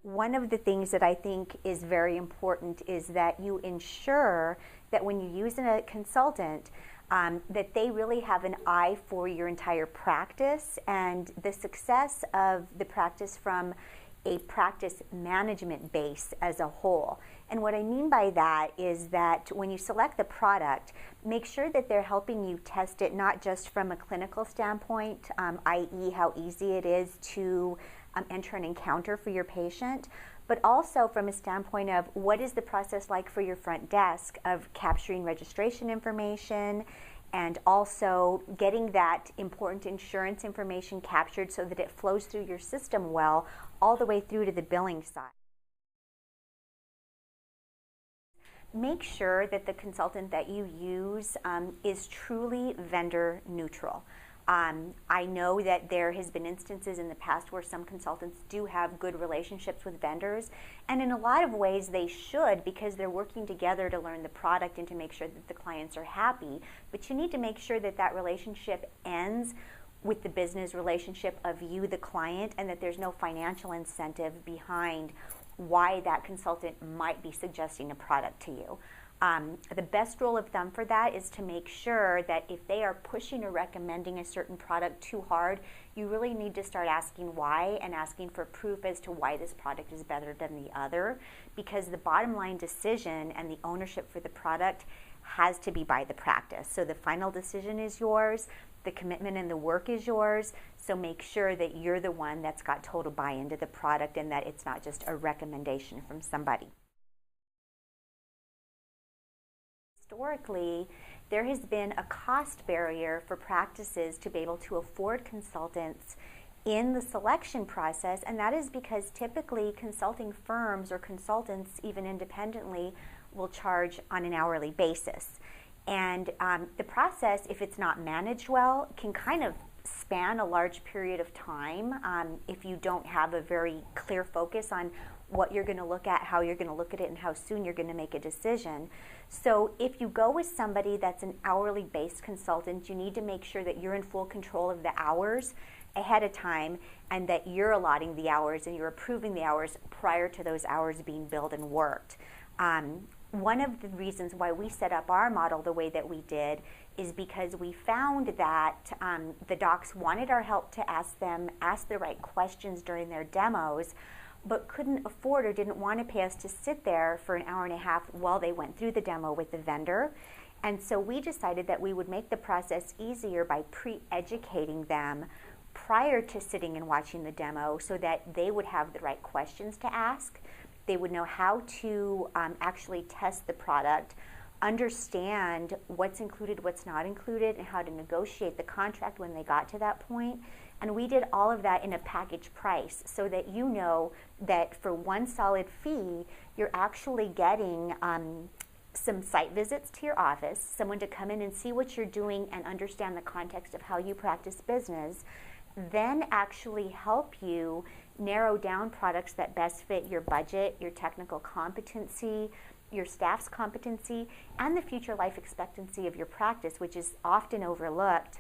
One of the things that I think is very important is that you ensure that when you use a consultant, that they really have an eye for your entire practice and the success of the practice from a practice management base as a whole. And what I mean by that is that when you select the product, make sure that they're helping you test it not just from a clinical standpoint, i.e. how easy it is to enter an encounter for your patient, but also from a standpoint of what is the process like for your front desk of capturing registration information and also getting that important insurance information captured so that it flows through your system well all the way through to the billing side. Make sure that the consultant that you use is truly vendor neutral. I know that there has been instances in the past where some consultants do have good relationships with vendors, and in a lot of ways they should, because they're working together to learn the product and to make sure that the clients are happy. But you need to make sure that that relationship ends with the business relationship of you, the client, and that there's no financial incentive behind why that consultant might be suggesting a product to you. The best rule of thumb for that is to make sure that if they are pushing or recommending a certain product too hard, you really need to start asking why and asking for proof as to why this product is better than the other, because the bottom line decision and the ownership for the product has to be by the practice. So the final decision is yours, the commitment and the work is yours, so make sure that you're the one that's got total buy-in to the product and that it's not just a recommendation from somebody. Historically, there has been a cost barrier for practices to be able to afford consultants in the selection process, and that is because typically consulting firms or consultants, even independently, will charge on an hourly basis. And the process, if it's not managed well, can kind of span a large period of time if you don't have a very clear focus on what you're going to look at, how you're going to look at it, and how soon you're going to make a decision. So if you go with somebody that's an hourly based consultant, you need to make sure that you're in full control of the hours ahead of time and that you're allotting the hours and you're approving the hours prior to those hours being billed and worked. One of the reasons why we set up our model the way that we did is because we found that the docs wanted our help to ask the right questions during their demos, but couldn't afford or didn't want to pay us to sit there for an hour and a half while they went through the demo with the vendor. And so we decided that we would make the process easier by pre-educating them prior to sitting and watching the demo so that they would have the right questions to ask. They would know how to actually test the product, understand what's included, what's not included, and how to negotiate the contract when they got to that point. And we did all of that in a package price so that you know that for one solid fee, you're actually getting some site visits to your office, someone to come in and see what you're doing and understand the context of how you practice business, then actually help you narrow down products that best fit your budget, your technical competency, your staff's competency, and the future life expectancy of your practice, which is often overlooked.